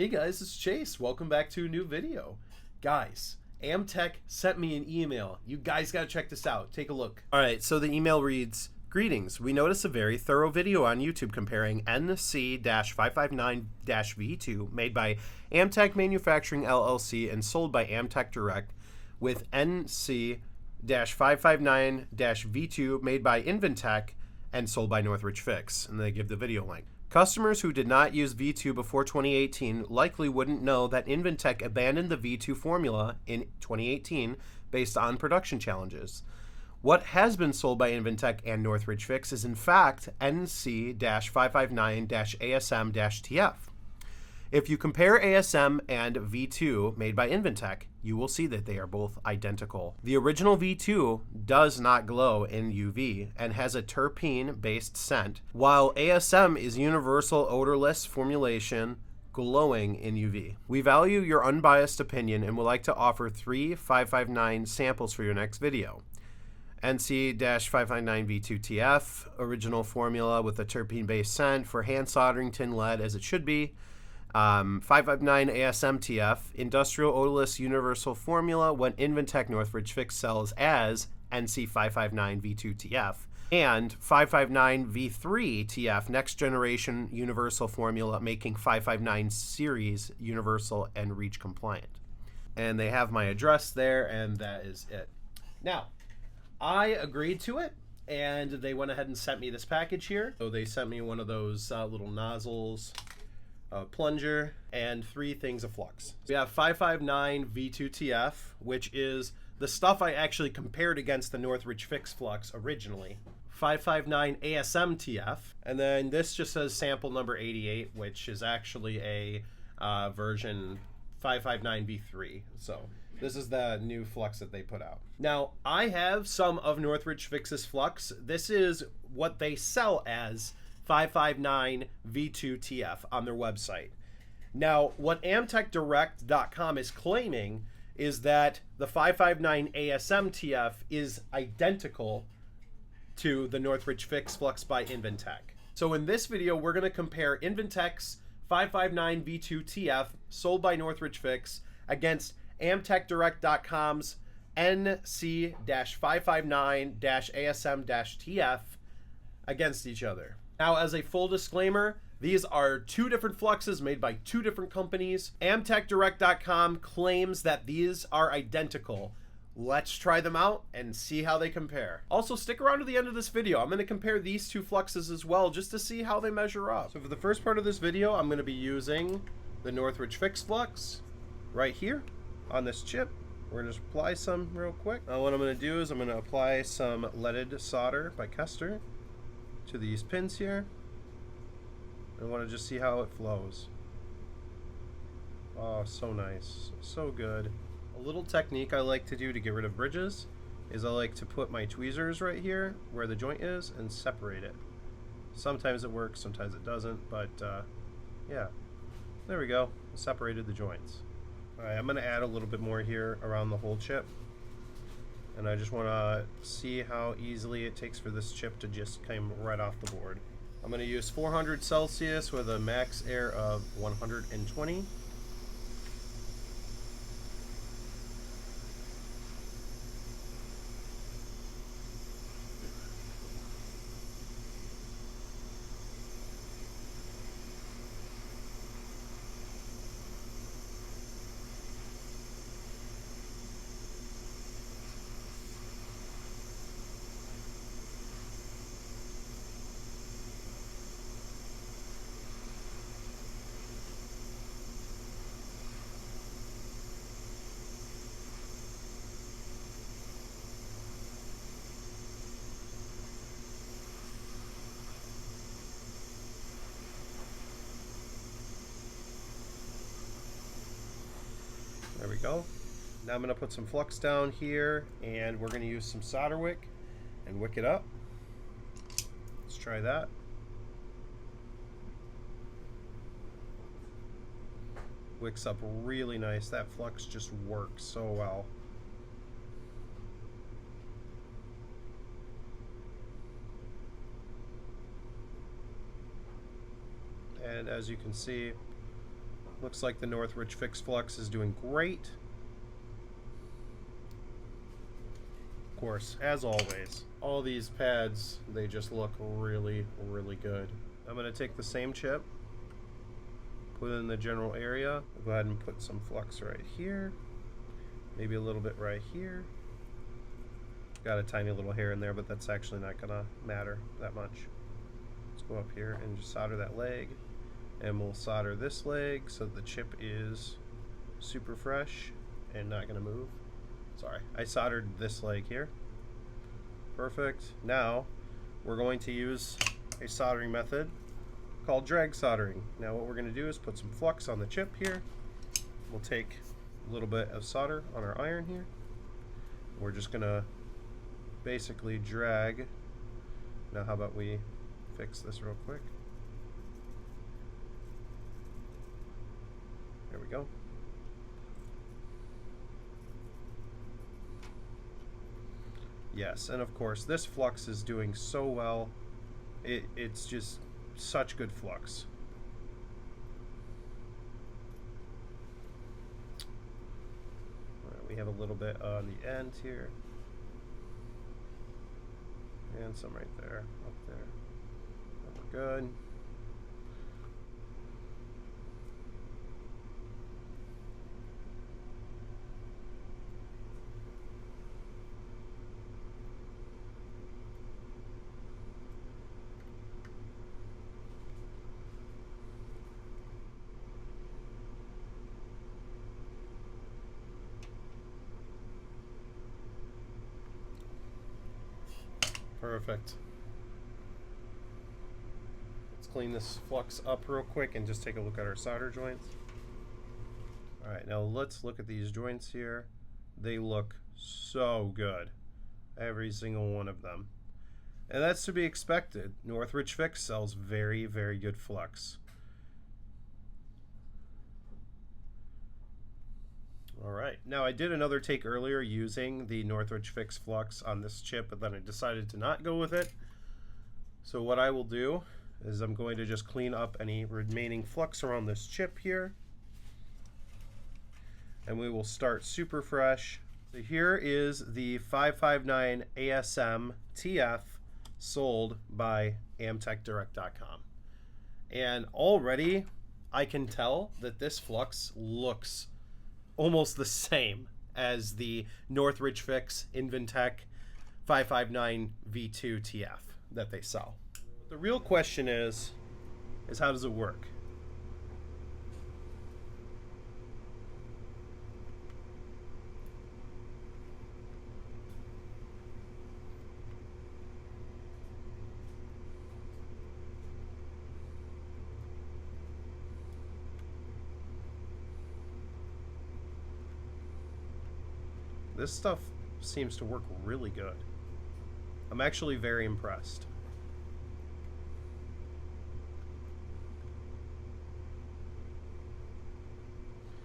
Hey guys, it's Chase. Welcome back to a new video. Guys, Amtech sent me an email. You guys gotta check this out. Take a look. Alright, so the email reads, "Greetings. We noticed a very thorough video on YouTube comparing NC-559-V2 made by Amtech Manufacturing LLC and sold by Amtech Direct with NC-559-V2 made by Inventec and sold by Northridge Fix." And they give the video link. Customers who did not use V2 before 2018 likely wouldn't know that Inventec abandoned the V2 formula in 2018 based on production challenges. What has been sold by Inventec and Northridge Fix is in fact NC-559-ASM-TF. If you compare ASM and V2 made by Inventec, you will see that they are both identical. The original V2 does not glow in UV and has a terpene-based scent, while ASM is universal odorless formulation glowing in UV. We value your unbiased opinion and would like to offer 3 559 samples for your next video. NC-559-V2TF, original formula with a terpene-based scent for hand soldering tin lead as it should be. 559 ASM-TF, industrial odorless universal formula, what Inventec Northridge Fix sells as NC-559 V2TF, and 559 V3TF, next generation universal formula, making 559 series universal and REACH compliant. And they have my address there, and that is it. Now, I agreed to it, and they went ahead and sent me this package here. So they sent me one of those little nozzles, a plunger, and 3 things of flux. We have 559 V2TF, which is the stuff I actually compared against the Northridge Fix flux originally. 559 ASM-TF, and then this just says sample number 88, which is actually a version 559 V3. So this is the new flux that they put out. Now, I have some of Northridge Fix's flux. This is what they sell as 559 V2TF on their website. Now, what AmtechDirect.com is claiming is that the 559 ASM-TF is identical to the Northridge Fix flux by Inventec. So in this video, we're going to compare Inventec's 559 V2TF sold by Northridge Fix against AmtechDirect.com's NC-559-ASM-TF against each other. Now, as a full disclaimer, these are 2 different fluxes made by 2 different companies. AmtechDirect.com claims that these are identical. Let's try them out and see how they compare. Also, stick around to the end of this video. I'm going to compare these 2 fluxes as well, just to see how they measure up. So for the first part of this video, I'm going to be using the Northridge Fix flux right here on this chip. We're going to just apply some real quick. What I'm going to do is I'm going to apply some leaded solder by Kester to these pins here. I want to just see how it flows. Oh, so nice, so good. A little technique I like to do to get rid of bridges is I like to put my tweezers right here where the joint is and separate it. Sometimes it works, sometimes it doesn't, but yeah, there we go. Separated the joints. Alright, I'm going to add a little bit more here around the whole chip. And I just want to see how easily it takes for this chip to just come right off the board. I'm going to use 400 Celsius with a max air of 120. There we go. Now I'm going to put some flux down here, and we're going to use some solder wick and wick it up. Let's try that. Wicks up really nice. That flux just works so well. And as you can see, Looks like the Northridge Fix Flux is doing great. Of course, as always, all these pads, they just look really, really good. I'm going to take the same chip, put it in the general area. I'll go ahead and put some flux right here, maybe a little bit right here. Got a tiny little hair in there, but that's actually not going to matter that much. Let's go up here and just solder that leg, and we'll solder this leg so the chip is super fresh and not going to move. Sorry, I soldered this leg here. Perfect. Now we're going to use a soldering method called drag soldering. Now what we're going to do is put some flux on the chip here. We'll take a little bit of solder on our iron here. We're just going to basically drag. Now how about we fix this real quick. There we go. Yes, and of course this flux is doing so well. It's just such good flux. All right, we have a little bit on the end here. And some right there, up there. And we're good. Perfect. Let's clean this flux up real quick and just take a look at our solder joints. All right, now let's look at these joints here. They look so good, every single one of them. And that's to be expected. Northridge Fix sells very, very good flux. All right, now I did another take earlier using the Northridge Fix Flux on this chip, but then I decided to not go with it. So what I will do is I'm going to just clean up any remaining flux around this chip here. And we will start super fresh. So here is the 559 ASM-TF sold by AmtechDirect.com. And already I can tell that this flux looks almost the same as the Northridge Fix Inventec 559 V2 TF that they sell. The real question is how does it work? This stuff seems to work really good. I'm actually very impressed.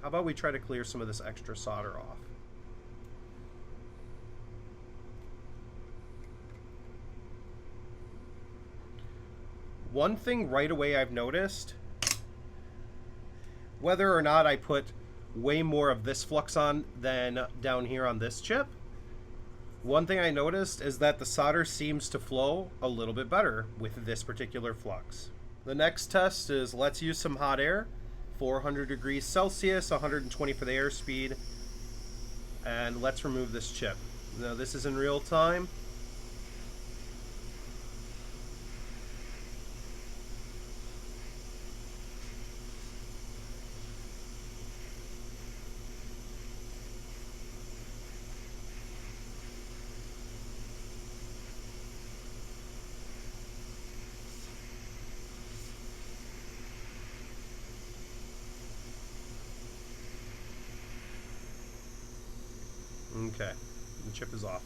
How about we try to clear some of this extra solder off? One thing right away I've noticed, whether or not I put way more of this flux on than down here on this chip, one thing I noticed is that the solder seems to flow a little bit better with this particular flux. The next test is let's use some hot air, 400 degrees Celsius, 120 for the airspeed, and let's remove this chip. Now this is in real time. Okay, the chip is off.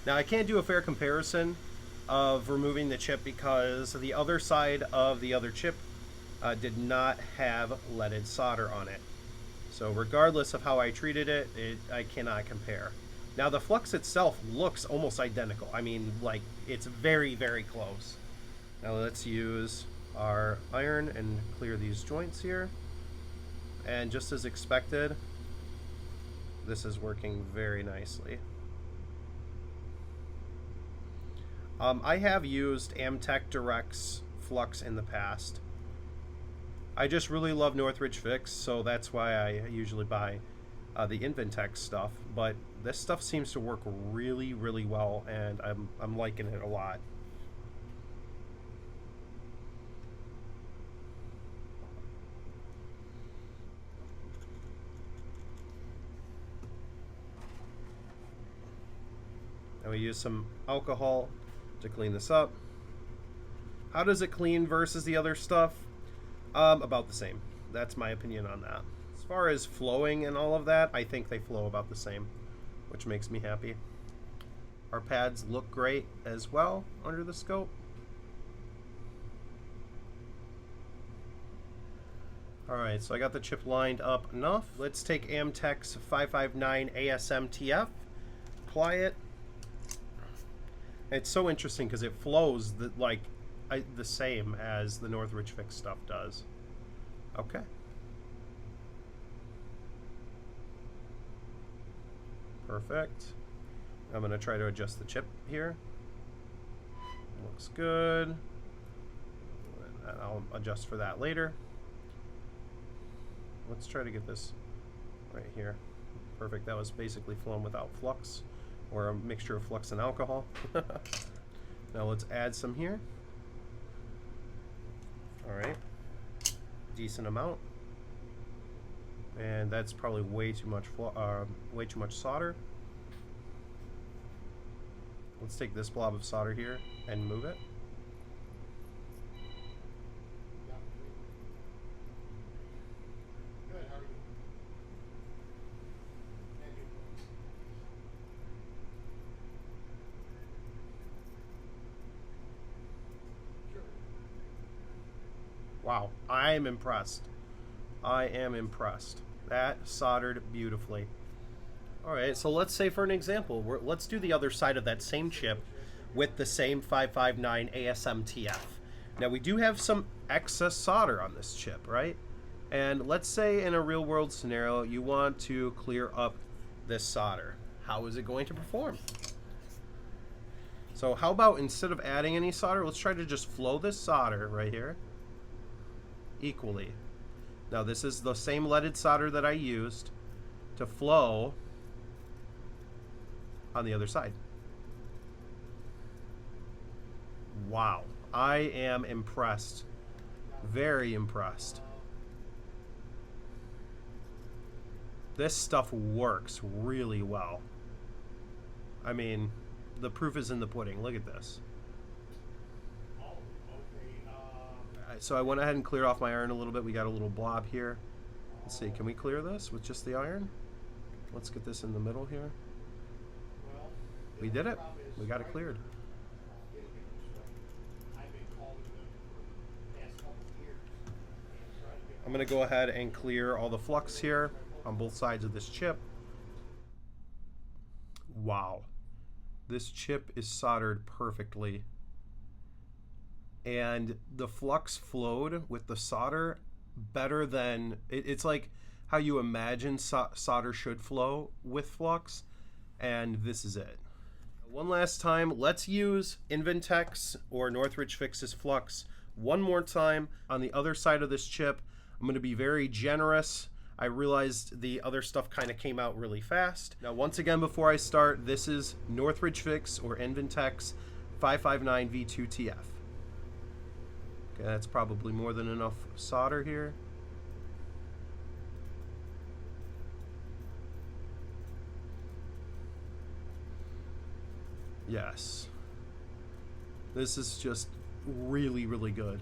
Now I can't do a fair comparison of removing the chip because the other side of the other chip did not have leaded solder on it. So regardless of how I treated it, I cannot compare. Now the flux itself looks almost identical. I mean, like, it's very, very close. Now let's use our iron and clear these joints here. And just as expected, this is working very nicely. I have used Amtech Direct's Flux in the past. I just really love Northridge Fix, so that's why I usually buy the Inventec stuff. But this stuff seems to work really, really well, and I'm liking it a lot. And we use some alcohol to clean this up. How does it clean versus the other stuff? About the same. That's my opinion on that. As far as flowing and all of that, I think they flow about the same, which makes me happy. Our pads look great as well under the scope. Alright, so I got the chip lined up enough. Let's take Amtech's 559 ASM-TF, apply it. It's so interesting because it flows the same as the Northridge Fix stuff does. Okay. Perfect. I'm going to try to adjust the chip here. Looks good. I'll adjust for that later. Let's try to get this right here. Perfect. That was basically flown without flux, or a mixture of flux and alcohol. Now let's add some here. All right, decent amount, and that's probably way too much solder. Let's take this blob of solder here and move it. Wow, I am impressed. I am impressed. That soldered beautifully. All right, so let's say for an example, let's do the other side of that same chip with the same 559 ASM-TF. Now we do have some excess solder on this chip, right? And let's say in a real world scenario, you want to clear up this solder. How is it going to perform? So how about instead of adding any solder, let's try to just flow this solder right here equally. Now this is the same leaded solder that I used to flow on the other side. Wow, I am impressed. Very impressed. This stuff works really well. I mean, the proof is in the pudding. Look at this. So I went ahead and cleared off my iron a little bit. We got a little blob here. Let's see, can we clear this with just the iron? Let's get this in the middle here. We did it. We got it cleared. I'm going to go ahead and clear all the flux here on both sides of this chip. Wow. This chip is soldered perfectly. And the flux flowed with the solder better than, it's like how you imagine solder should flow with flux, and this is it. One last time, let's use Inventec's or Northridge Fix's flux one more time on the other side of this chip. I'm going to be very generous. I realized the other stuff kind of came out really fast. Now once again, before I start, this is Northridge Fix or Inventec's 559 V2TF. Okay, that's probably more than enough solder here. Yes. This is just really, really good.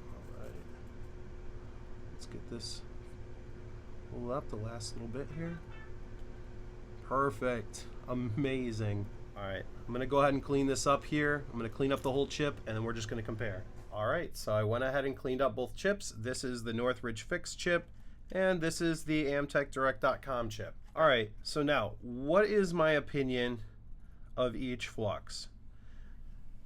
All right. Let's get this pulled up the last little bit here. Perfect. Amazing. All right, I'm gonna go ahead and clean this up here. I'm gonna clean up the whole chip and then we're just gonna compare. All right, so I went ahead and cleaned up both chips. This is the Northridge Fix chip and this is the AmtechDirect.com chip. All right, so now what is my opinion of each flux.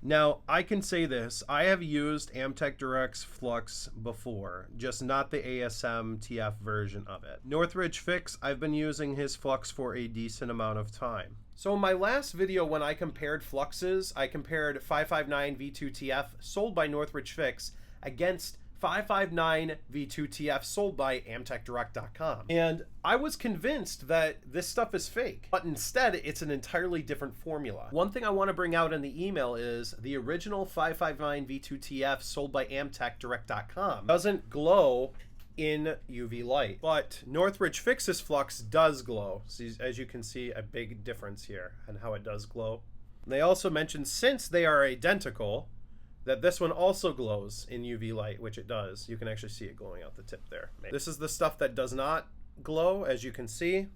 Now, I can say this, I have used Amtech Direct's Flux before, just not the ASM-TF version of it. Northridge Fix, I've been using his Flux for a decent amount of time. So in my last video when I compared fluxes, I compared 559 V2TF sold by Northridge Fix against 559 V2TF sold by AmtechDirect.com. And I was convinced that this stuff is fake, but instead it's an entirely different formula. One thing I want to bring out in the email is the original 559 V2TF sold by AmtechDirect.com doesn't glow in UV light, but Northridge Fix's Flux does glow. So as you can see, a big difference here and how it does glow. They also mentioned since they are identical, that this one also glows in UV light, which it does. You can actually see it glowing out the tip there. This is the stuff that does not glow, as you can see.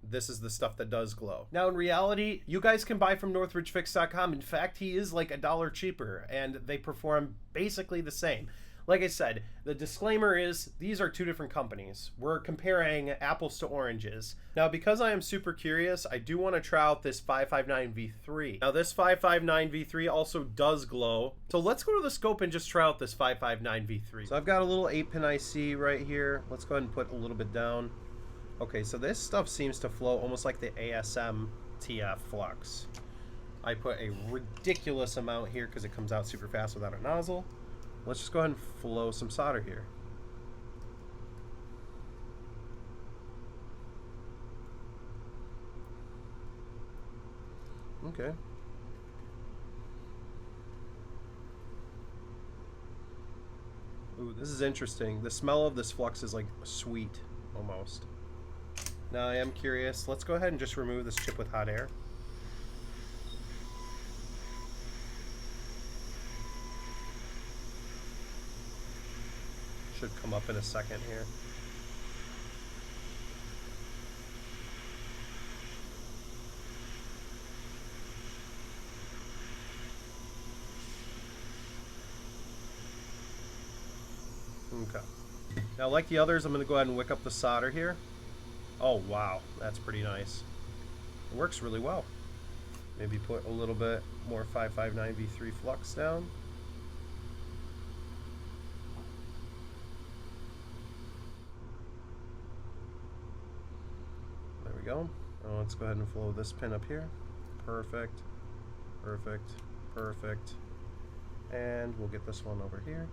This is the stuff that does glow. Now, in reality, you guys can buy from NorthridgeFix.com. In fact, he is like $1 cheaper, and they perform basically the same. Like I said, the disclaimer is these are two different companies. We're comparing apples to oranges. Now, because I am super curious, I do want to try out this 559 V3. Now, this 559 V3 also does glow. So let's go to the scope and just try out this 559 V3. So I've got a little 8-pin IC right here. Let's go ahead and put a little bit down. Okay, so this stuff seems to flow almost like the ASM-TF Flux. I put a ridiculous amount here because it comes out super fast without a nozzle. Let's just go ahead and flow some solder here. Okay. Ooh, this is interesting. The smell of this flux is like sweet, almost. Now I am curious. Let's go ahead and just remove this chip with hot air. Should come up in a second here. Okay. Now, like the others, I'm going to go ahead and wick up the solder here. Oh, wow. That's pretty nice. It works really well. Maybe put a little bit more 559 V3 flux down. Go. Oh, let's go ahead and flow this pin up here. Perfect, perfect, perfect. And we'll get this one over here.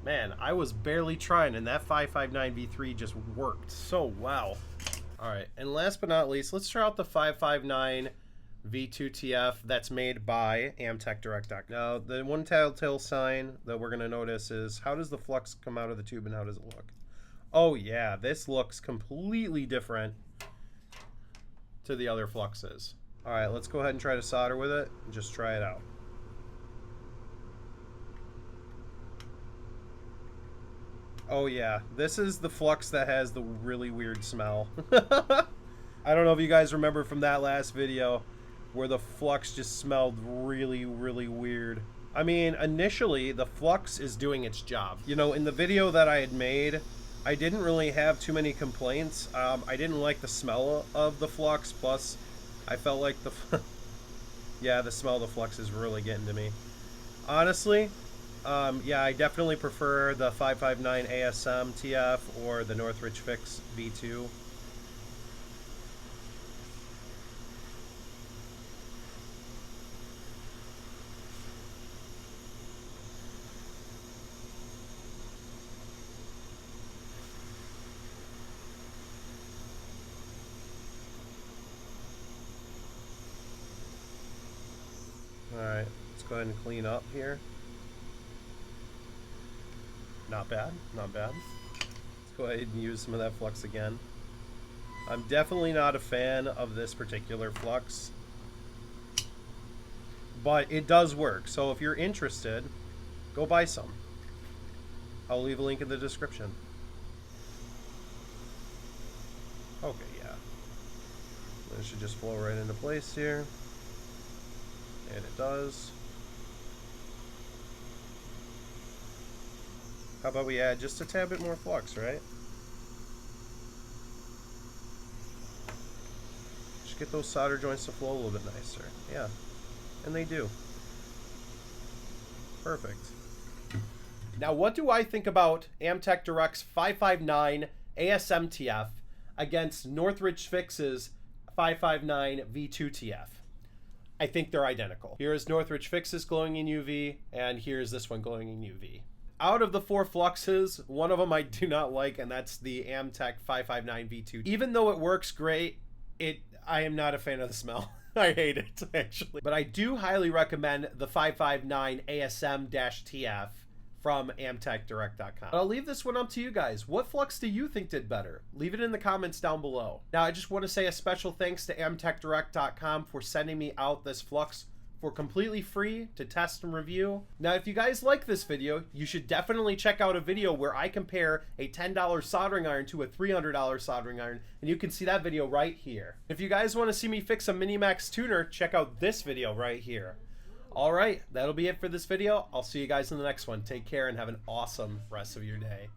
Man, I was barely trying, and that 559 V3 just worked so well. All right, and last but not least, let's try out the 559 V2TF that's made by AmtechDirect.com. Now, the one telltale sign that we're going to notice is how does the flux come out of the tube and how does it look? Oh yeah, this looks completely different to the other fluxes. All right, let's go ahead and try to solder with it and just try it out. Oh yeah, this is the flux that has the really weird smell. I don't know if you guys remember from that last video where the flux just smelled really, really weird. I mean, initially the flux is doing its job. You know, in the video that I had made, I didn't really have too many complaints. I didn't like the smell of the flux, plus I felt like the yeah, the smell of the flux is really getting to me. Honestly, yeah, I definitely prefer the 559 ASM-TF or the Northridge Fix V2. Alright, let's go ahead and clean up here. Not bad, not bad. Let's go ahead and use some of that flux again. I'm definitely not a fan of this particular flux, but it does work. So if you're interested, go buy some. I'll leave a link in the description. Okay, yeah. This should just flow right into place here. And it does. How about we add just a tad bit more flux, right? get those solder joints to flow a little bit nicer. Yeah, and they do. Perfect. Now, what do I think about Amtech Direct's 559 ASM-TF against Northridge Fix's 559 V2TF? I think they're identical. Here's Northridge Fix's glowing in UV, and here's this one glowing in UV. Out of the 4 Fluxes, one of them I do not like, and that's the Amtech 559 V2. Even though it works great, I am not a fan of the smell. I hate it, actually. But I do highly recommend the 559 ASM-TF from AmtechDirect.com. I'll leave this one up to you guys. What Flux do you think did better? Leave it in the comments down below. Now, I just want to say a special thanks to AmtechDirect.com for sending me out this Flux for completely free to test and review. Now, if you guys like this video, you should definitely check out a video where I compare a $10 soldering iron to a $300 soldering iron, and you can see that video right here. If you guys want to see me fix a Minimax tuner, check out this video right here. All right, that'll be it for this video. I'll see you guys in the next one. Take care and have an awesome rest of your day.